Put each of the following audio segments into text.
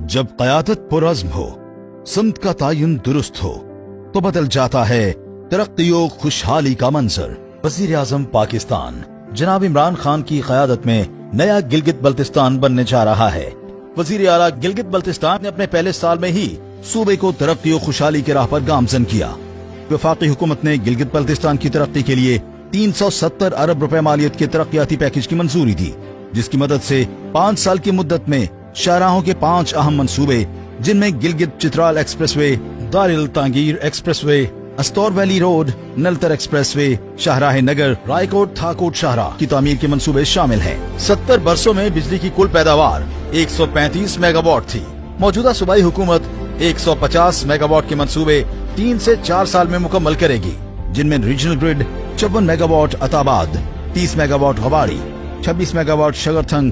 जब क़यादत पुरज़्म हो, सिमत का तायुन दुरुस्त हो, तो बदल जाता है तरक्की और खुशहाली का मंजर। वज़ीर आज़म पाकिस्तान जनाब इमरान खान की क़यादत में नया गिलगित बल्तिस्तान बनने जा रहा है। वज़ीर आला गिलगित बल्तिस्तान ने अपने पहले साल में ही सूबे को तरक्की और खुशहाली के राह पर गामजन किया। वफाकी हुकूमत ने गिलगित बल्तिस्तान की तरक्की के लिए 370 अरब रुपए मालियत के तरक्याती पैकेज की मंजूरी दी, जिसकी मदद से 5 साल की मुद्दत में शाहराहों के 5 अहम मंसूबे, जिनमें Gilgit Chitral expressway, Daril Tangir expressway, Astore valley road, Naltar expressway, शाहराह नगर, रायकोट थाकोट शाहराह की तामीर के मंसूबे शामिल हैं। 70 बरसों में बिजली की कुल पैदावार 135 मेगावाट थी। मौजूदा सूबाई हुकूमत 150 मेगावाट के मंसूबे 3 से 4 साल में मुकम्मल करेगी, जिनमें regional grid 54 megawatt Attabad, 30 megawatt Gawari, 26 megawatt Shagarthang,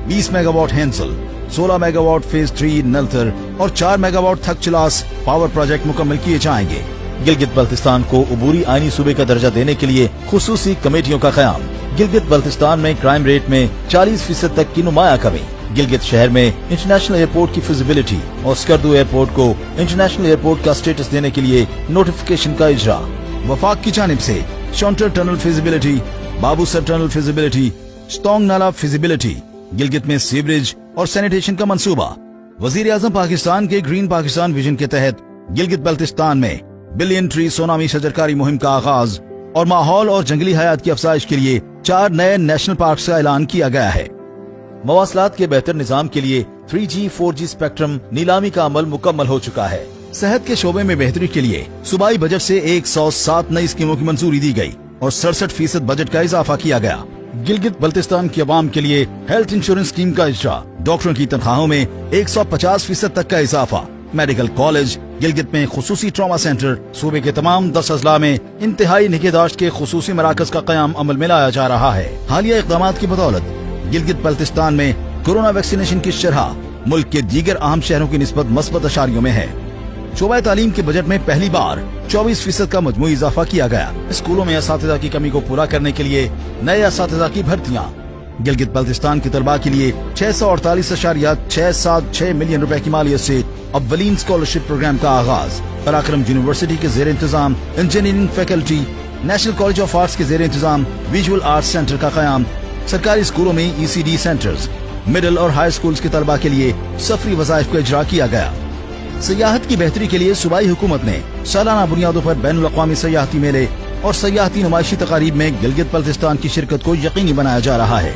20 megawatt Hanzal, 16 megawatt phase 3 Naltar और 4 मेगावाट थकचलास पावर प्रोजेक्ट मुकम्मल किए जाएंगे। गिलगित बल्तिस्तान को अबूरी आईनी सूबे का दर्जा देने के लिए खुसूसी कमेटियों का क़याम। गिलगित बल्तिस्तान में क्राइम रेट में 40% तक की नुमाया कमी। गिलगित शहर में इंटरनेशनल एयरपोर्ट की फिजिबिलिटी और स्कर्दू एयरपोर्ट को इंटरनेशनल एयरपोर्ट का स्टेटस देने के लिए नोटिफिकेशन का इजरा। वफाक की जानिब से Shounter tunnel feasibility, Babusar tunnel feasibility, Stong Nala feasibility, Gilgit में सीवरेज और सैनिटेशन का मंसूबा। वजीर आजम पाकिस्तान के ग्रीन पाकिस्तान विजन के तहत गिलगित बल्तिस्तान में बिलियन ट्री सोनामी शजरकारी मुहिम का आगाज और माहौल और जंगली हयात की अफजाइश के लिए 4 नए नेशनल पार्क का ऐलान किया गया है। मवासलात के बेहतर निजाम के लिए 3G 4G स्पेक्ट्रम नीलामी का अमल मुकम्मल हो चुका है। सेहत के शोबे में बेहतरी के लिए सूबाई बजट से 107 नई स्कीमों की मंजूरी दी गई और 67% बजट का इजाफा किया गया। गिलगित बल्तिस्तान की आवाम के लिए हेल्थ इंश्योरेंस स्कीम का इजरा, डॉक्टरों की तनख्वाहों में 150% तक का इजाफा, मेडिकल कॉलेज, गिलगित में खुसूसी ट्रॉमा सेंटर, सूबे के तमाम 10 अजला में इंतहाई निगहदाश्त के खुसूसी मराकज का कयाम अमल में लाया जा रहा है। हालिया इक़दाम की बदौलत गिलगित बल्तिस्तान में कोरोना वैक्सीनेशन की शरह मुल्क के दीगर अहम शहरों की निस्बत मस्बत अशारियों में है। शोबा तालीम के बजट में पहली बार 24% का मजमूई इजाफा किया गया। स्कूलों में असातिज़ा की कमी को पूरा करने के लिए नए असातिज़ा की भर्तियाँ। गिलगित बल्तिस्तान के तलबा के लिए 648.676 मिलियन रुपए की मालियत से अव्वलीन स्कॉलरशिप प्रोग्राम का आगाज। पराक्रम यूनिवर्सिटी के जेर इंतजाम engineering faculty, national college of arts के जेर इंतजाम विजुअल आर्ट्स सेंटर का कयाम। सरकारी स्कूलों में ECD सेंटर्स, मिडिल और हाई स्कूल्स के तलबा के लिए सफरी वज़ाइफ का इजरा किया गया। सियाहत की बेहतरी के लिए सूबाई हुकूमत ने सालाना बुनियादों पर बैनुल अक़वामी सियाहती मेले और सियाहती नुमाइशी तकारीब में गिलगित बल्तिस्तान की शिरकत को यकीनी बनाया जा रहा है।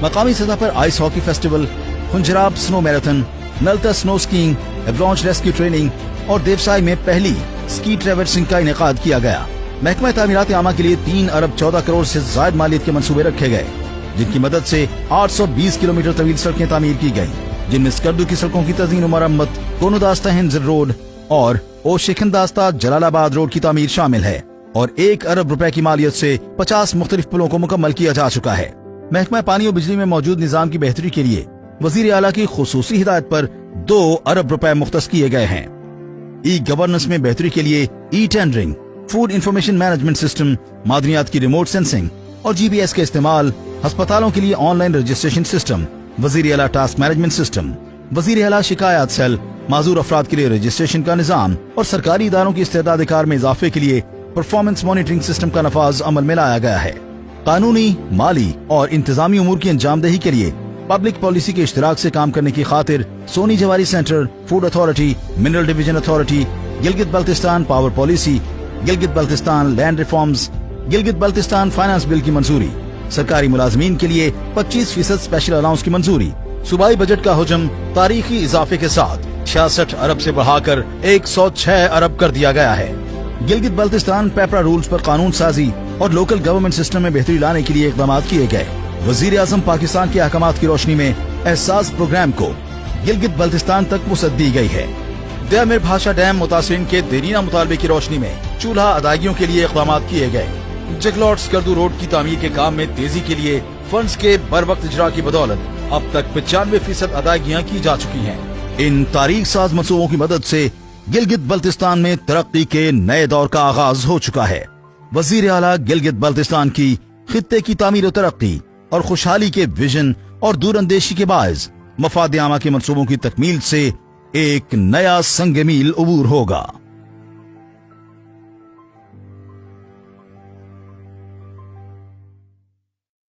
मकामी सतह पर ice hockey festival, Khunjerab snow marathon, Naltar snow skiing, avalanche rescue training और देवसाई में पहली स्की ट्रैवर्सिंग का इनेकाद किया गया। महकमा तामीरात आमा के लिए 3 अरब 14 करोड़ से जायद मालियत के मंसूबे रखे गए, जिनकी मदद से 820 किलोमीटर तवील सड़कें तामीर की गयी, जिनमें स्कर्दू की सड़कों की तज़ीन और मरम्मत, कोनुदास्ता हिंज रोड और ओशिखंदास्ता जलालाबाद रोड की तामीर शामिल है और 1 अरब रुपए की मालियत से 50 मुख्तलिफ पुलों को मुकम्मल किया जा चुका है। महकमा पानी और बिजली में मौजूद निजाम की बेहतरी के लिए वजीर आला की खुसूसी हिदायत पर 2 अरब रुपए मुख्तस किए गए हैं। ई गवर्नेंस में बेहतरी के लिए e tendering, food information management system, मादनियात की रिमोट सेंसिंग और GPS के इस्तेमाल, अस्पतालों के लिए ऑनलाइन रजिस्ट्रेशन सिस्टम, वजीर आला टास्क मैनेजमेंट सिस्टम, वजीर आला शिकायत सेल, माजूर अफराद के लिए रजिस्ट्रेशन का निजाम और सरकारी इदारों की इस्तेदाद कार में इजाफे के लिए परफॉर्मेंस मॉनिटरिंग सिस्टम का नफाज अमल में लाया गया है। कानूनी, माली और इंतजामी उमूर की अंजामदही के लिए पब्लिक पॉलिसी के इश्तराक से काम करने की खातिर Soni Jawari center, food authority, mineral division authority, Gilgit Baltistan power policy, Gilgit Baltistan land reforms, Gilgit Baltistan finance bill की मंजूरी, सरकारी मुलाजमीन के लिए 25% स्पेशल अलाउंस की मंजूरी। सूबाई बजट का हुजम तारीखी इजाफे के साथ 66 अरब से बढ़ाकर 106 अरब कर दिया गया है। गिलगित बल्तिस्तान पेपरा रूल्स पर कानून साजी और लोकल गवर्नमेंट सिस्टम में बेहतरी लाने के लिए इकदाम किए गए। वजीर आजम पाकिस्तान के अहकामात की रोशनी में एहसास प्रोग्राम को गिलगित बल्तिस्तान तक वसअत दी गई है। ड्यामिर भाषा डैम मुतासिरीन के देरीना मुतालबे की रोशनी में चूल्हा अदायगियों के लिए इकदाम किए गए। जगलॉट स्कर्दू रोड की तामीर के काम में तेजी के लिए फंड्स के बर वक्त इजरा की बदौलत अब तक 95% अदायगियाँ की जा चुकी हैं। इन तारीख साज मंसूबों की मदद से गिलगित बल्तिस्तान में तरक्की के नए दौर का आगाज हो चुका है। वजीर आला गिलगित बल्तिस्तान की खित्ते की तामीर और तरक्की और खुशहाली के विजन और दूरअंदेशी के बायस मफाद आमा के मंसूबों की तकमील से एक नया संग मील अबूर होगा।